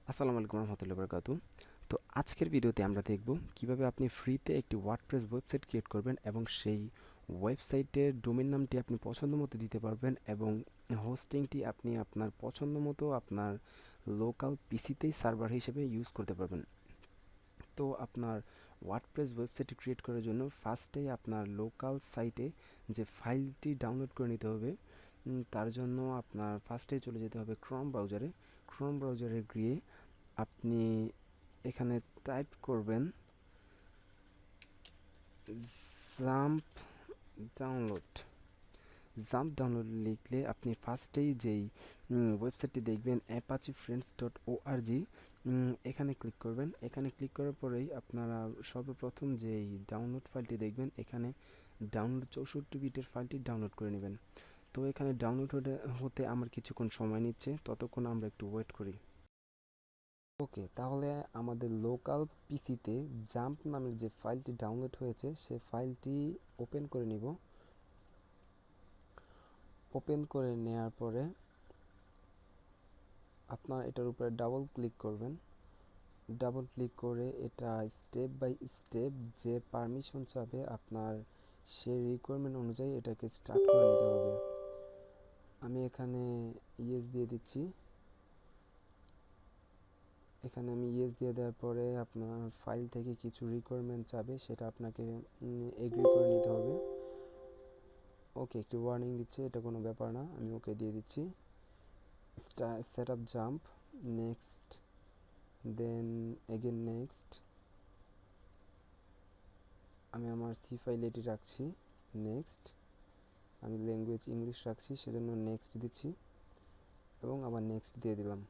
আসসালামু আলাইকুম রহমতুল্লাহি ওয়া বারাকাতুহু। তো আজকের ভিডিওতে আমরা দেখব কিভাবে আপনি ফ্রিতে একটি ওয়ার্ডপ্রেস ওয়েবসাইট ক্রিয়েট করবেন এবং সেই ওয়েবসাইটের ডোমেইন নামটি আপনি পছন্দ মতো দিতে পারবেন এবং হোস্টিংটি আপনি আপনার পছন্দ মতো আপনার লোকাল পিসিতেই সার্ভার হিসেবে ইউজ করতে পারবেন। তো আপনার ওয়ার্ডপ্রেস ওয়েবসাইট ক্রিয়েট করার জন্য ফার্স্টেই আপনার লোকাল সাইটে যে ফাইলটি ডাউনলোড করে নিতে হবে। তার জন্য আপনার ফার্স্টেই চলে যেতে হবে ক্রোম ব্রাউজারে গিয়ে আপনি এখানে টাইপ করবেন জাম্প ডাউনলোড। লিখলে আপনি ফার্স্টেই যেই ওয়েবসাইটটি দেখবেন apache-friends.org, এখানে ক্লিক করবেন। এখানে ক্লিক করার পরেই আপনারা সর্বপ্রথম যেই ডাউনলোড ফাইলটি দেখবেন এখানে ডাউনলোড 64 বিটের ফাইলটি ডাউনলোড করে নেবেন। তো এখানে ডাউনলোড হতে আমার কিছুক্ষণ সময় নিচ্ছে, ততক্ষণ আমরা একটু ওয়েট করি। ওকে, তাহলে আমাদের লোকাল পিসিতে জাম্প নামের যে ফাইলটি ডাউনলোড হয়েছে সে ফাইলটি ওপেন করে নিব। ওপেন করে নেওয়ার পরে আপনার এটার উপরে ডাবল ক্লিক করবেন। ডাবল ক্লিক করে এটা স্টেপ বাই স্টেপ যে পারমিশন চাবে আপনার সেই রিকোয়ারমেন্ট অনুযায়ী এটাকে স্টার্ট করে নিতে হবে। আমি এখানে ইয়েস দিয়ে দিচ্ছি। এখানে আমি ইয়েস দিয়ে দেওয়ার পরে আপনার ফাইল থেকে কিছু রিকোয়ারমেন্ট চাবে, সেটা আপনাকে এগ্রি করে নিতে হবে। ওকে, একটি ওয়ার্নিং দিচ্ছে, এটা কোনো ব্যাপার না, আমি ওকে দিয়ে দিচ্ছি। Set up jump, next, then again next. আমি আমার সি ফাইল এটি রাখছি, নেক্সট। আমি ল্যাঙ্গুয়েজ ইংলিশ রাখছি, সেজন্য নেক্সট দিচ্ছি এবং আবার নেক্সট দিয়ে দিলাম।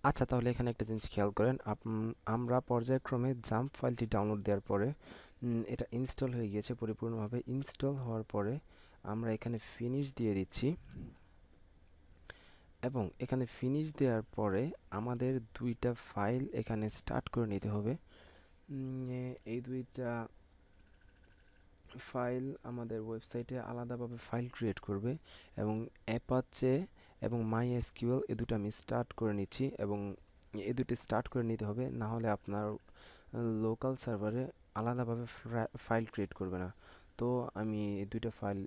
আচ্ছা, তাহলে এখানে একটা জিনিস খেয়াল করেন, আমরা পর্যায়ক্রমে জাম্প ফাইলটি ডাউনলোড দেওয়ার পরে এটা ইনস্টল হয়ে গিয়েছে পরিপূর্ণভাবে। ইনস্টল হওয়ার পরে আমরা এখানে ফিনিশ দিয়ে দিচ্ছি এবং এখানে ফিনিশ দেওয়ার পরে আমাদের দুইটা ফাইল এখানে স্টার্ট করে নিতে হবে। এই দুইটা ফাইল আমাদের ওয়েবসাইটে আলাদাভাবে ফাইল ক্রিয়েট করবে এবং অ্যাপাচে এবং মাই এসকিউএল এই দুটো আমি স্টার্ট করে নিচ্ছি এবং এই দুটো স্টার্ট করে নিতে হবে, না হলে আপনার লোকাল সার্ভারে আলাদাভাবে ফাইল ক্রিয়েট করবে না। তো আমি এই দুইটা ফাইল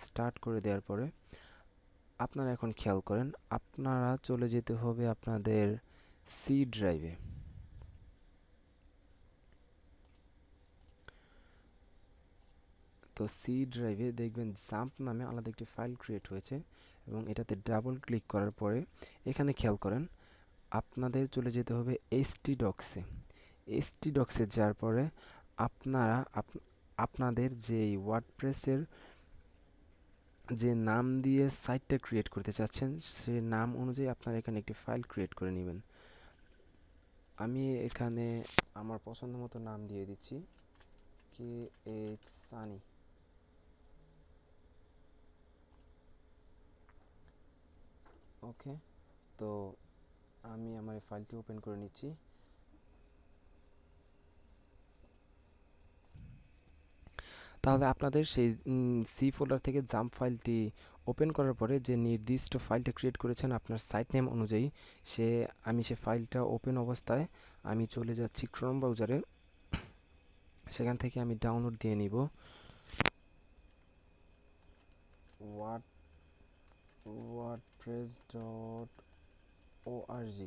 স্টার্ট করে দেওয়ার পরে আপনারা এখন খেয়াল করেন, আপনারা চলে যেতে হবে আপনাদের সি ড্রাইভে। তো সি ড্রাইভে দেখবেন জাম্প নামে আলাদা একটি ফাইল ক্রিয়েট হয়েছে এবং এটাতে ডাবল ক্লিক করার পরে এখানে খেয়াল করেন আপনাদের চলে যেতে হবে htdocs-এ যাওয়ার পরে আপনারা আপনাদের যে ওয়ার্ডপ্রেসের যে নাম দিয়ে সাইটটা ক্রিয়েট করতে চাচ্ছেন সে নাম অনুযায়ী আপনারা এখানে একটি ফাইল ক্রিয়েট করে নেবেন। আমি এখানে আমার পছন্দ মতো নাম দিয়ে দিচ্ছি, KH সানি। ওকে, তো আমি আমার এই ফাইলটি ওপেন করে নিচ্ছি। তাহলে আপনাদের সেই সি ফোল্ডার থেকে জাম্প ফাইলটি ওপেন করার পরে যে নির্দিষ্ট ফাইলটা ক্রিয়েট করেছেন আপনার সাইট নেম অনুযায়ী, আমি সে ফাইলটা ওপেন অবস্থায় আমি চলে যাচ্ছি ক্রোম ব্রাউজারে। সেখান থেকে আমি ডাউনলোড দিয়ে নিব wordpress.org।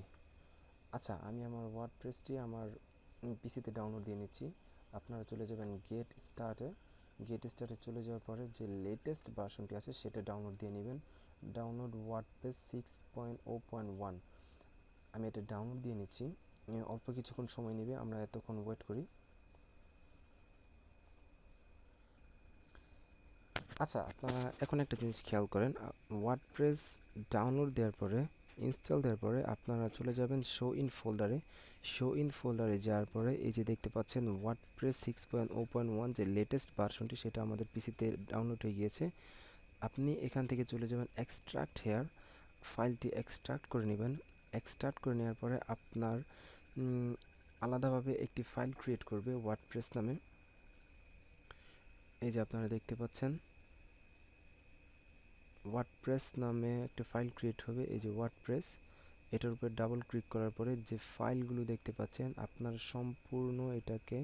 আচ্ছা, আমি আমার ওয়ার্ডপ্রেসটি আমার পিসিতে ডাউনলোড দিয়ে নিচ্ছি। আপনারা চলে যাবেন গেট স্টার্টে চলে যাওয়ার পরে যে লেটেস্ট ভার্সনটি আছে সেটা ডাউনলোড দিয়ে নেবেন। ডাউনলোড ওয়ার্ডপ্রেস 6.0.1, আমি এটা ডাউনলোড দিয়ে নিচ্ছি। অল্প কিছুক্ষণ সময় নেবে, আমরা এতক্ষণ ওয়েট করি। আচ্ছা, আপনারা এখন একটা জিনিস খেয়াল করেন, ওয়ার্ডপ্রেস ডাউনলোড দেওয়ার পরে ইনস্টল দেওয়ার পরে আপনারা চলে যাবেন শো ইন ফোল্ডারে যাওয়ার পরে এই যে দেখতে পাচ্ছেন ওয়ার্ডপ্রেস 6.0.1 যে লেটেস্ট ভার্সনটি সেটা আমাদের পিসিতে ডাউনলোড হয়ে গিয়েছে। আপনি এখান থেকে চলে যাবেন এক্সট্রাক্ট হেয়ার, ফাইলটি এক্সট্রাক্ট করে নেবেন। এক্সট্রাক্ট করে নেওয়ার পরে আপনার আলাদাভাবে একটি ফাইল ক্রিয়েট করবে ওয়ার্ডপ্রেস নামে। এই যে আপনারা দেখতে পাচ্ছেন ওয়ার্ডপ্রেস নামে একটা ফাইল ক্রিয়েট হবে। এই যে ওয়ার্ডপ্রেস, এটার উপর ডাবল ক্লিক করার পরে যে ফাইলগুলো দেখতে পাচ্ছেন আপনারা সম্পূর্ণ এটাকে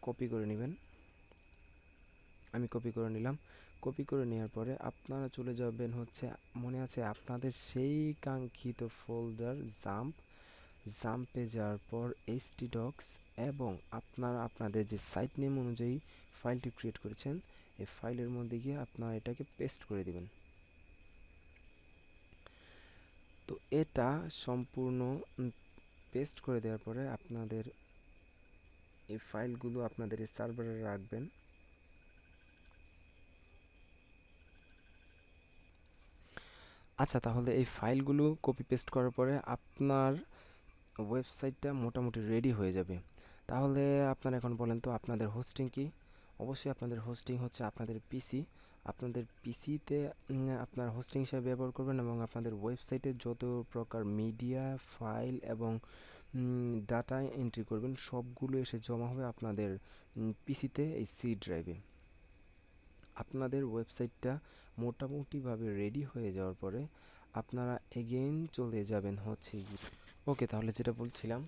কপি করে নেবেন। আমি কপি করে নিলাম। কপি করে নেওয়ার পরে আপনারা চলে যাবেন হচ্ছে, মনে আছে আপনাদের সেই কাঙ্ক্ষিত ফোল্ডার জাম্পে যাওয়ার পর htdocs এবং আপনারা আপনাদের যে সাইট নেম অনুযায়ী ফাইলটি ক্রিয়েট করেছেন এই ফাইলের মধ্যে গিয়ে আপনারা এটাকে পেস্ট করে দিবেন। তো এটা সম্পূর্ণ পেস্ট করে দেওয়ার পরে আপনাদের এই ফাইলগুলো আপনাদের এই সার্ভারে রাখবেন। আচ্ছা, তাহলে এই ফাইলগুলো কপি পেস্ট করার পরে আপনার ওয়েবসাইটটা মোটামুটি রেডি হয়ে যাবে। তাহলে আপনারা এখন বলেন তো আপনাদের হোস্টিং কি? অবশ্যই আপনাদের হোস্টিং হচ্ছে আপনাদের পিসি। আপনাদের পিসিতে আপনার হোস্টিং হিসেবে ব্যবহার করবেন এবং আপনাদের ওয়েবসাইটে যত প্রকার মিডিয়া ফাইল এবং ডাটা এন্ট্রি করবেন সবগুলো এসে জমা হবে আপনাদের পিসিতে এই সি ড্রাইভে। আপনাদের ওয়েবসাইটটা মোটামুটিভাবে রেডি হয়ে যাওয়ার পরে আপনারা এগেইন চলে যাবেন হচ্ছে ওকে, তাহলে যেটা বলছিলাম,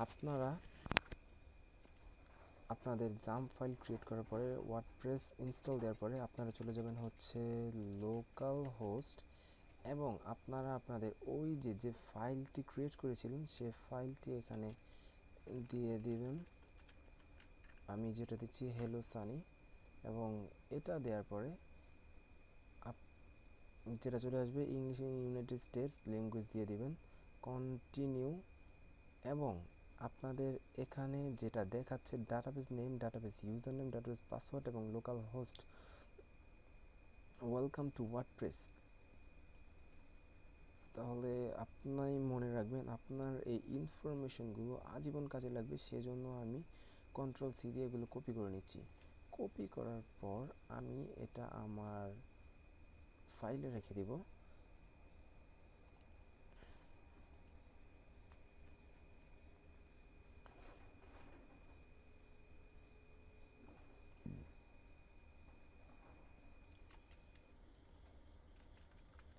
আপনারা আপনাদের জাম্প ফাইল ক্রিয়েট করার পরে ওয়ার্ডপ্রেস ইনস্টল দেওয়ার পরে আপনারা চলে যাবেন হচ্ছে লোকাল হোস্ট এবং আপনারা আপনাদের ওই যে ফাইলটি ক্রিয়েট করেছিলেন সে ফাইলটি এখানে দিয়ে দিবেন। আমি যেটা দিচ্ছি হ্যালো সানি, এবং এটা দেওয়ার পরে যেটা চলে আসবে English in United States language দিয়ে দিবেন, কন্টিনিউ। এবং আপনাদের এখানে যেটা দেখাচ্ছে database name, database user name, database password এবং local host, welcome to WordPress. তাহলে আপনি মনে রাখবেন আপনার এই ইনফরমেশনগুলো আজীবন কাজে লাগবে, সেজন্য আমি কন্ট্রোল সি দিয়ে এগুলো কপি করে নিচ্ছি। কপি করার পর আমি এটা আমার ফাইলে রেখে দিব।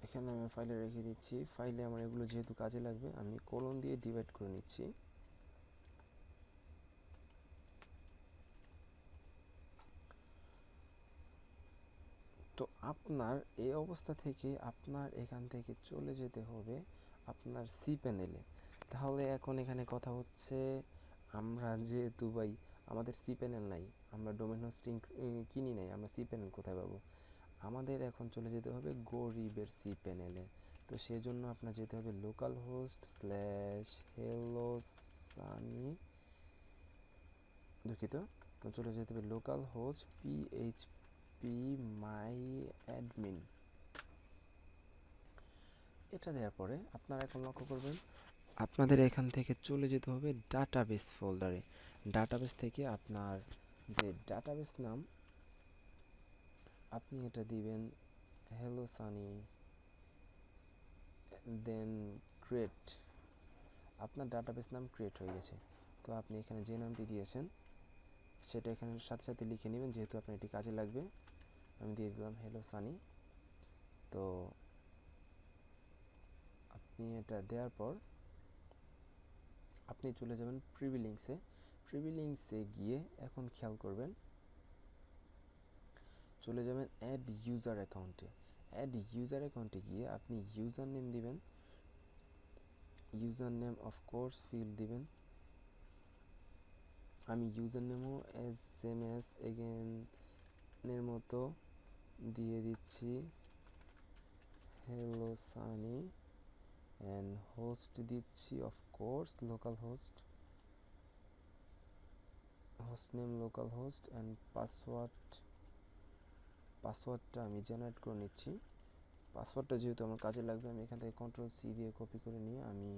এখানে আমি ফাইলে রেখে দিচ্ছি। ফাইলে আমার এগুলো যেহেতু কাজে লাগবে আমি কোলন দিয়ে ডিভাইড করে নিচ্ছি। তো আপনার এই অবস্থা থেকে আপনার এখান থেকে চলে যেতে হবে আপনার সি প্যানেলে। তাহলে এখন এখানে কথা হচ্ছে, আমরা যেহেতু ভাই আমাদের সি প্যানেল নাই, আমরা ডোমেন হোস্টিং কিনি নাই, আমরা সি প্যানেল কোথায় পাবো? আমাদের এখন চলে যেতে হবে গরিবের সি প্যানেলে। তো সেজন্য আপনার যেতে হবে local host slash hello Sunny, দুঃখিত, চলে যেতে হবে লোকাল হোস্ট পিএইচপি মাই অ্যাডমিন। এটা দেওয়ার পরে আপনারা এখন লক্ষ্য করবেন আপনাদের এখান থেকে চলে যেতে হবে ডাটাবেস ফোল্ডারে। ডাটাবেস থেকে আপনার যে ডাটাবেস নাম আপনি এটা দিবেন হ্যালো সানি, দেন ক্রিয়েট। আপনার ডাটাবেস নাম ক্রিয়েট হয়ে গেছে। তো আপনি এখানে যে নামটি দিয়েছেন সেটা এখানে সাথে সাথে লিখে নেবেন, যেহেতু আপনার এটি কাজে লাগবে। আমি দিয়ে দিলাম হ্যালো সানি। তো আপনি এটা দেওয়ার পর আপনি চলে যাবেন প্রিভিলিংসে। প্রিভিলিংসে গিয়ে এখন খেয়াল করবেন, চলে যাবেন অ্যাড ইউজার অ্যাকাউন্টে। অ্যাড ইউজার অ্যাকাউন্টে গিয়ে আপনি ইউজার নেম দিবেন, ইউজার নেম অফকোর্স ফিল দিবেন। আমি ইউজার নেমও SMS এগেনের মতো দিয়ে দিচ্ছি হ্যালো সানি, অ্যান্ড হোস্ট দিচ্ছি of course local host, host name local host, and পাসওয়ার্ডটা আমি জেনারেট করে নিচ্ছি। পাসওয়ার্ডটা যেহেতু আমার কাজে লাগবে আমি এখান থেকে কন্ট্রোল সি দিয়ে কপি করে নিয়ে আমি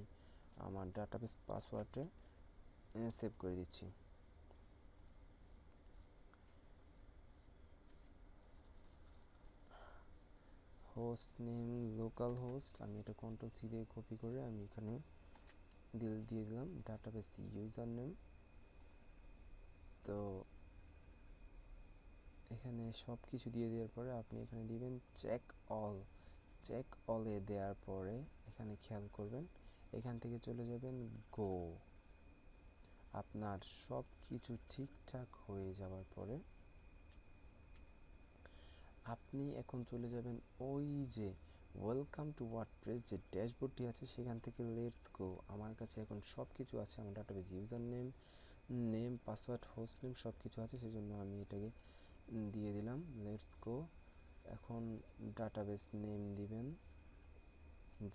আমার ডাটাবেস পাসওয়ার্ডে সেভ করে দিচ্ছি। হোস্ট নেম লোকাল হোস্ট, আমি এটা কন্ট্রোল সি দিয়ে কপি করে আমি এখানে দিয়ে দিলাম ডাটাবেস ইউজার নেম। তো এখানে সব কিছু দিয়ে দেওয়ার পরে আপনি এখানে দিবেন চেক অল, চেক অলে দেওয়ার পরে এখানে খেয়াল করবেন, এখান থেকে চলে যাবেন গো। আপনার সব কিছু ঠিকঠাক হয়ে যাওয়ার পরে আপনি এখন চলে যাবেন ওই যে ওয়েলকাম টু ওয়ার্ডপ্রেস যে ড্যাশবোর্ডটি আছে সেখান থেকে লেটস গো। আমার কাছে এখন সব কিছু আছে, আমার database user name password host name সব কিছু আছে, সেজন্য আমি এটাকে দিয়ে দিলাম লেটস গো। এখন ডাটাবেস নেম দিবেন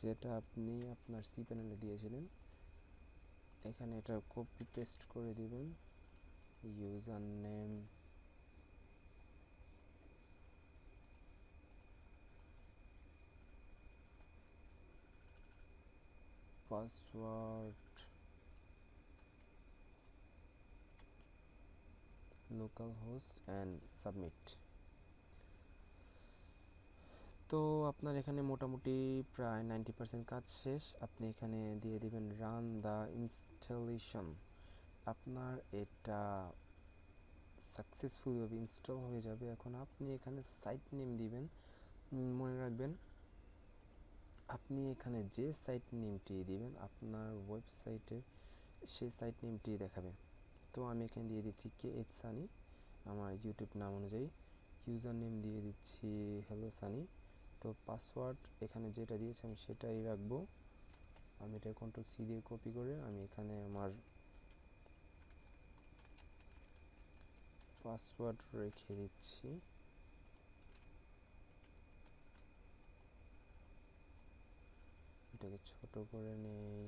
যেটা আপনি আপনার সি প্যানেলে দিয়েছিলেন, এখানে এটা কপি পেস্ট করে দিবেন। User name password local host and submit. তো আপনার এখানে মোটামুটি প্রায় 90% কাজ শেষ। আপনি এখানে দিয়ে দিবেন রান দ্য ইনস্টলেশন। আপনার এটা সাকসেসফুলভাবে ইনস্টল হয়ে যাবে। এখন আপনি এখানে সাইট নেম দিবেন। মনে রাখবেন আপনি এখানে যে সাইট নেমটি দিবেন আপনার ওয়েবসাইটের সেই সাইট নেমটি দেখাবে। তো আমি এখানে দিয়ে দিচ্ছি কে এইচ সানি, আমার ইউটিউব নাম অনুযায়ী। ইউজার নেম দিয়ে দিচ্ছি হ্যালো সানি। তো পাসওয়ার্ড এখানে যেটা দিয়েছি আমি সেটাই রাখবো। আমি এটা কন্ট্রোল সি দিয়ে কপি করে আমি এখানে আমার পাসওয়ার্ড রেখে দিচ্ছি। এটাকে ছোট করে নেই।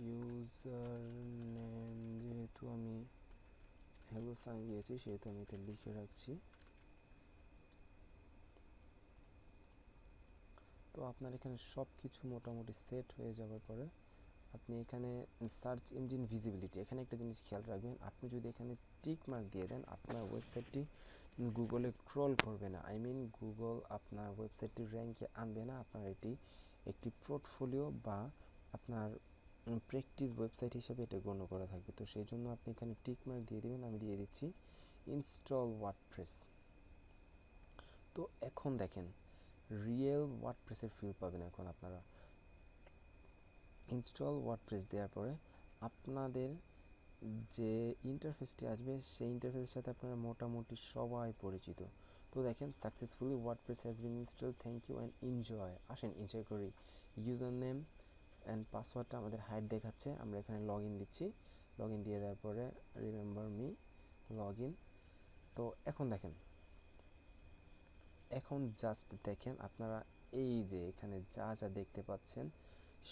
ইউজার নেম যেহেতু আমি হ্যালো সাইন দিয়েছি সেহেতু আমি এটা লিখে রাখছি। তো আপনার এখানে সব কিছু মোটামুটি সেট হয়ে যাওয়ার পরে আপনি এখানে সার্চ ইঞ্জিন ভিজিবিলিটি, এখানে একটা জিনিস খেয়াল রাখবেন, আপনি যদি এখানে টিক মার্ক দিয়ে দেন আপনার ওয়েবসাইটটি গুগলে ক্রল করবে না, আই মিন গুগল আপনার ওয়েবসাইটটি র্যাঙ্কে আনবে না। আপনার এটি একটি পোর্টফোলিও বা আপনার প্র্যাকটিস ওয়েবসাইট হিসেবে এটা গণ্য করা থাকবে। তো সেই জন্য আপনি এখানে টিক মার্ক দিয়ে দেবেন। আমি দিয়ে দিচ্ছি ইনস্টল ওয়ার্ডপ্রেস। তো এখন দেখেন রিয়েল ওয়ার্ডপ্রেসের ফিল পাবেন এখন আপনারা। ইনস্টল ওয়ার্ডপ্রেস দেওয়ার পরে আপনাদের যে ইন্টারফেসটি আসবে সেই ইন্টারফেসের সাথে আপনারা মোটামুটি সবাই পরিচিত। তো দেখেন successfully WordPress has been install, thank you and enjoy. আসেন এনজয় করি। ইউজার নেম অ্যান্ড পাসওয়ার্ডটা আমাদের হাইড দেখাচ্ছে, আমরা এখানে লগ ইন দিচ্ছি। লগ ইন দিয়ে দেওয়ার পরে রিমেম্বার মি লগ ইন। তো এখন দেখেন, এখন জাস্ট দেখেন আপনারা এই যে এখানে যা যা দেখতে পাচ্ছেন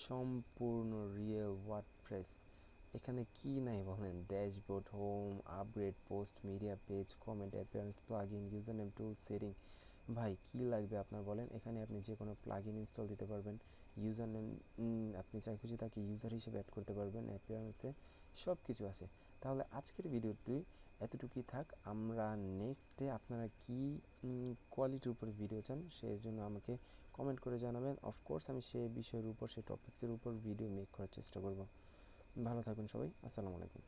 সম্পূর্ণ রিয়েল ওয়ার্ডপ্রেস। এখানে কি নাই বলেন, dashboard, home, upgrade, post, media page, comment, appearance, plugin, user name, tool, setting. ভাই কি লাগবে আপনার বলেন, এখানে আপনি যে কোনো প্লাগইন ইনস্টল দিতে পারবেন। ইউজার নেম আপনি চাই খুশি তাকে ইউজার হিসেবে অ্যাড করতে পারবেন। অ্যাপিয়ারেন্সে সব কিছু আছে। তাহলে আজকের ভিডিওটি এতটুকুই থাক। আমরা নেক্সট ডে আপনারা কি কোয়ালিটির উপর ভিডিও চান সেই জন্য আমাকে কমেন্ট করে জানাবেন। অফকোর্স আমি সেই বিষয়ের উপর সেই টপিক্সের উপর ভিডিও মেক করার চেষ্টা করব। ভালো থাকবেন সবাই, আসসালামু আলাইকুম।